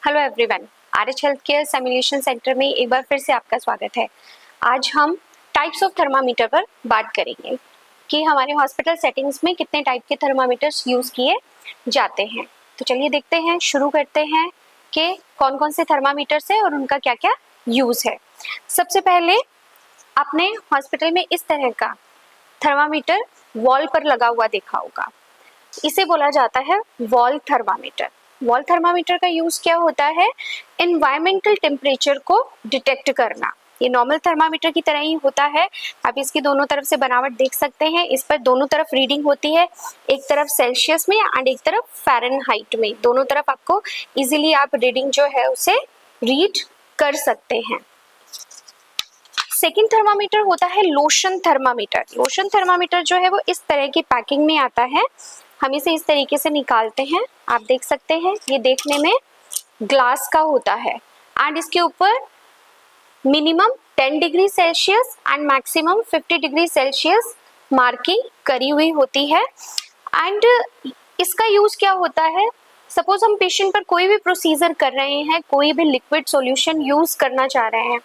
Hello everyone, RH health care simulation centre में एक बार फिर से आपका स्वागत है। आज हम टाइप्स ऑफ थर्मामीटर पर बात करेंगे कि हमारे हॉस्पिटल सेटिंग्स में कितने टाइप के थर्मामीटर्स यूज़ किए जाते हैं। तो चलिए देखते हैं, शुरू करते हैं कि कौन कौन से थर्मामीटर्स हैं और उनका क्या क्या यूज़ है। सबसे पहले आपने हॉस्पिटल में इस तरह का थर्मामीटर वॉल पर लगा हुआ देखा होगा। इसे बोला जाता है वॉल थर्मामीटर। वॉल थर्मामीटर का यूज क्या होता है? एनवायरमेंटल टेम्परेचर को डिटेक्ट करना। ये नॉर्मल थर्मामीटर की तरह ही होता है। आप इसकी दोनों तरफ से बनावट देख सकते हैं। इस पर दोनों तरफ रीडिंग होती है, एक तरफ सेल्सियस में एंड एक तरफ फ़ारेनहाइट में। दोनों तरफ आपको इजीली आप रीडिंग जो है उसे रीड कर सकते हैं। सेकेंड थर्मामीटर होता है लोशन थर्मामीटर। लोशन थर्मामीटर जो है वो इस तरह की पैकिंग में आता है। हम इसे इस तरीके से निकालते हैं, आप देख सकते हैं। ये देखने में ग्लास का होता है एंड इसके ऊपर minimum 10 degree Celsius and maximum 50 degree Celsius marking करी हुई होती है। एंड इसका यूज क्या होता है? सपोज हम पेशेंट पर कोई भी प्रोसीजर कर रहे हैं, कोई भी लिक्विड सॉल्यूशन यूज करना चाह रहे हैं,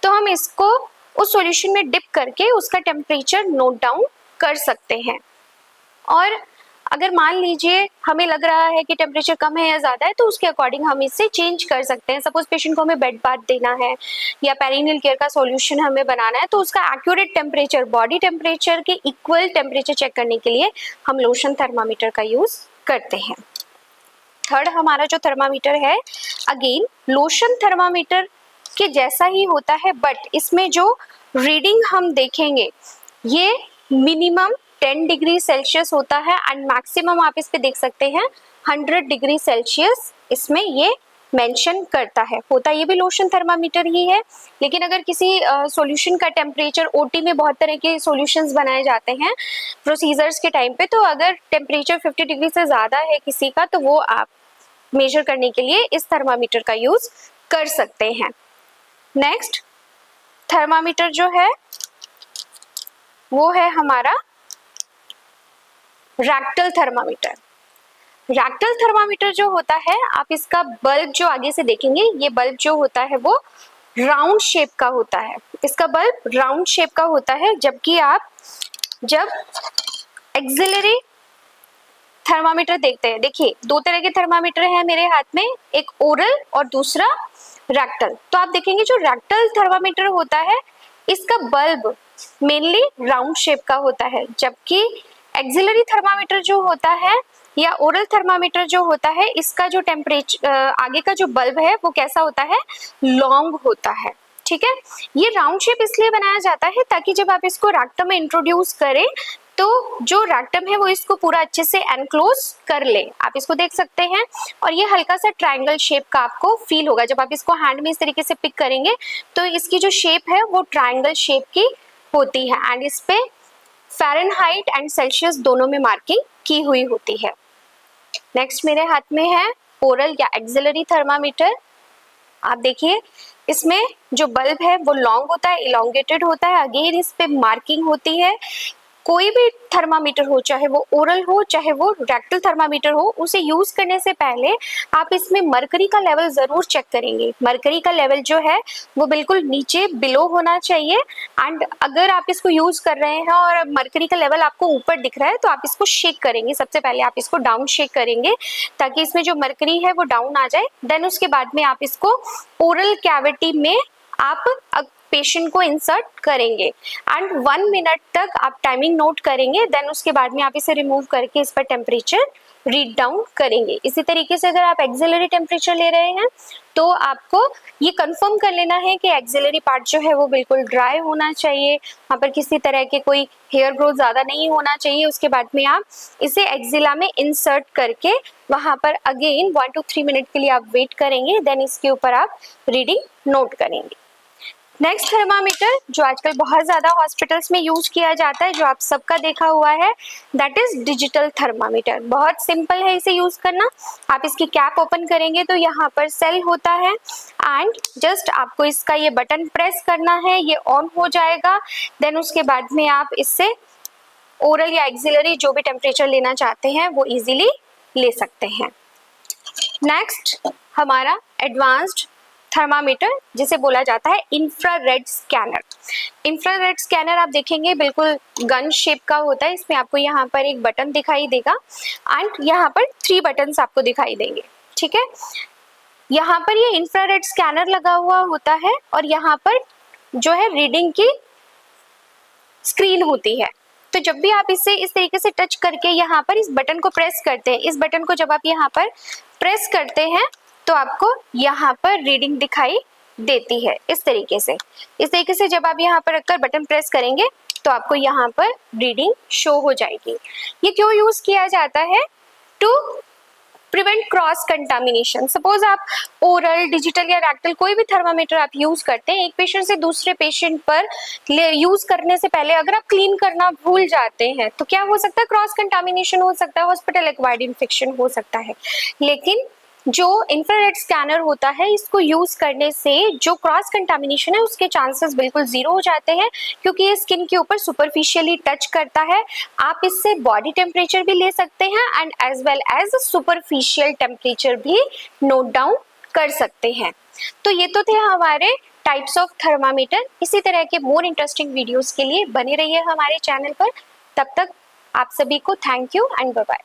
तो हम इसको उस सॉल्यूशन में डिप करके उसका टेम्परेचर नोट डाउन कर सकते हैं। और अगर मान लीजिए हमें लग रहा है कि टेम्परेचर कम है या ज़्यादा है, तो उसके अकॉर्डिंग हम इसे चेंज कर सकते हैं। सपोज पेशेंट को हमें बेड बाथ देना है या पेरिनियल केयर का सॉल्यूशन हमें बनाना है, तो उसका एक्यूरेट टेम्परेचर, बॉडी टेम्परेचर के इक्वल टेम्परेचर चेक करने के लिए हम लोशन थर्मामीटर का यूज़ करते हैं। थर्ड हमारा जो थर्मामीटर है, अगेन लोशन थर्मामीटर के जैसा ही होता है, बट इसमें जो रीडिंग हम देखेंगे ये मिनिमम 10 डिग्री सेल्सियस होता है एंड मैक्सिमम आप इस पे देख सकते हैं 100 डिग्री सेल्सियस इसमें ये मेंशन करता है। होता ये भी लोशन थर्मामीटर ही है, लेकिन अगर किसी सॉल्यूशन का टेम्परेचर, ओटी में बहुत तरह के सॉल्यूशंस बनाए जाते हैं प्रोसीजर्स के टाइम पे, तो अगर टेम्परेचर 50 डिग्री से ज़्यादा है किसी का, तो वो आप मेजर करने के लिए इस थर्मामीटर का यूज़ कर सकते हैं। नेक्स्ट थर्मामीटर जो है वो है हमारा रैक्टल थर्मामीटर। रैक्टल थर्मामीटर जो होता है, आप इसका बल्ब जो आगे से देखेंगे, ये बल्ब जो होता है वो राउंड शेप का होता है। इसका बल्ब राउंड शेप का होता है, जबकि आप जब एक्सिलरी थर्मामीटर देखते हैं, देखिए दो तरह के थर्मामीटर हैं मेरे हाथ में, एक ओरल और दूसरा रैक्टल। तो आप देखेंगे जो रैक्टल थर्मामीटर होता है इसका बल्ब मेनली राउंड शेप का होता है, जबकि एक्सिलरी थर्मामीटर जो होता है या ओरल थर्मामीटर जो होता है, इसका जो टेम्परेचर आगे का जो बल्ब है वो कैसा होता है? लॉन्ग होता है। ठीक है, ये राउंड शेप इसलिए बनाया जाता है ताकि जब आप इसको रैक्टम में इंट्रोड्यूस करें तो जो रैक्टम है वो इसको पूरा अच्छे से एनक्लोज कर ले। आप इसको देख सकते हैं और ये हल्का सा ट्रायंगल शेप का आपको फील होगा। जब आप इसको हैंड में इस तरीके से पिक करेंगे तो इसकी जो शेप है वो ट्रायंगल शेप की होती है एंड इस पे फ़ारेनहाइट एंड सेल्सियस दोनों में मार्किंग की हुई होती है। नेक्स्ट मेरे हाथ में है ओरल या एक्सिलरी थर्मामीटर। आप देखिए इसमें जो बल्ब है वो लॉन्ग होता है, इलोंगेटेड होता है। अगेन इस पे मार्किंग होती है। कोई भी थर्मामीटर हो, चाहे वो ओरल हो चाहे वो रैक्टल थर्मामीटर हो, उसे यूज करने से पहले आप इसमें मरकरी का लेवल जरूर चेक करेंगे। मरकरी का लेवल जो है वो बिल्कुल नीचे बिलो होना चाहिए एंड अगर आप इसको यूज कर रहे हैं और मरकरी का लेवल आपको ऊपर दिख रहा है तो आप इसको शेक करेंगे। सबसे पहले आप इसको डाउन शेक करेंगे ताकि इसमें जो मरकरी है वो डाउन आ जाए। देन उसके बाद में आप इसको ओरल कैविटी में आप पेशेंट को इंसर्ट करेंगे एंड 1 मिनट तक आप टाइमिंग नोट करेंगे। देन उसके बाद में आप इसे रिमूव करके इस पर टेम्परेचर रीड डाउन करेंगे। इसी तरीके से अगर आप एक्सिलरी टेम्परेचर ले रहे हैं तो आपको ये कंफर्म कर लेना है कि एक्सिलरी पार्ट जो है वो बिल्कुल ड्राई होना चाहिए, वहाँ पर किसी तरह के कोई हेयर ग्रोथ ज़्यादा नहीं होना चाहिए। उसके बाद में आप इसे एक्सिला में इंसर्ट करके वहाँ पर अगेन 1 to 3 मिनट के लिए आप वेट करेंगे। देन इसके ऊपर आप रीडिंग नोट करेंगे। नेक्स्ट थर्मामीटर जो आजकल बहुत ज़्यादा हॉस्पिटल्स में यूज किया जाता है, जो आप सबका देखा हुआ है, दैट इज डिजिटल थर्मामीटर। बहुत सिंपल है इसे यूज करना। आप इसकी कैप ओपन करेंगे तो यहाँ पर सेल होता है एंड जस्ट आपको इसका ये बटन प्रेस करना है, ये ऑन हो जाएगा। देन उसके बाद में आप इससे ओरल या एक्सिलरी जो भी टेम्परेचर लेना चाहते हैं वो इजीली ले सकते हैं। नेक्स्ट हमारा एडवांस्ड थर्मामीटर जिसे बोला जाता है इंफ्रारेड स्कैनर। इंफ्रारेड स्कैनर आप देखेंगे बिल्कुल गन शेप का होता है। इसमें आपको यहाँ पर एक बटन दिखाई देगा एंड यहाँ पर 3 बटन्स आपको दिखाई देंगे, ठीक है। यहाँ पर ये इंफ्रारेड स्कैनर लगा हुआ होता है और यहाँ पर जो है रीडिंग की स्क्रीन होती है। तो जब भी आप इसे इस तरीके से टच करके यहाँ पर इस बटन को प्रेस करते हैं, इस बटन को जब आप यहाँ पर प्रेस करते हैं तो आपको यहाँ पर रीडिंग दिखाई देती है इस तरीके से। इस तरीके से जब आप यहाँ पर रखकर बटन प्रेस करेंगे तो आपको यहाँ पर रीडिंग शो हो जाएगी। ये क्यों यूज किया जाता है? To prevent cross contamination. Suppose आप ओरल, डिजिटल या रैक्टल कोई भी थर्मामीटर आप यूज करते हैं, एक पेशेंट से दूसरे पेशेंट पर यूज करने से पहले अगर आप क्लीन करना भूल जाते हैं तो क्या हो सकता है? क्रॉस कंटामिनेशन हो सकता है, हॉस्पिटल एक्वायर्ड इन्फेक्शन हो सकता है। लेकिन जो इंफ्रारेड स्कैनर होता है इसको यूज करने से जो क्रॉस कंटामिनेशन है उसके चांसेस बिल्कुल जीरो हो जाते हैं, क्योंकि ये स्किन के ऊपर सुपरफिशियली टच करता है। आप इससे बॉडी टेम्परेचर भी ले सकते हैं and as well as superficial temperature भी नोट डाउन कर सकते हैं। तो ये तो थे हमारे टाइप्स ऑफ थर्मामीटर। इसी तरह के मोर इंटरेस्टिंग वीडियोस के लिए बने रहिए हमारे चैनल पर। तब तक आप सभी को thank you and bye bye.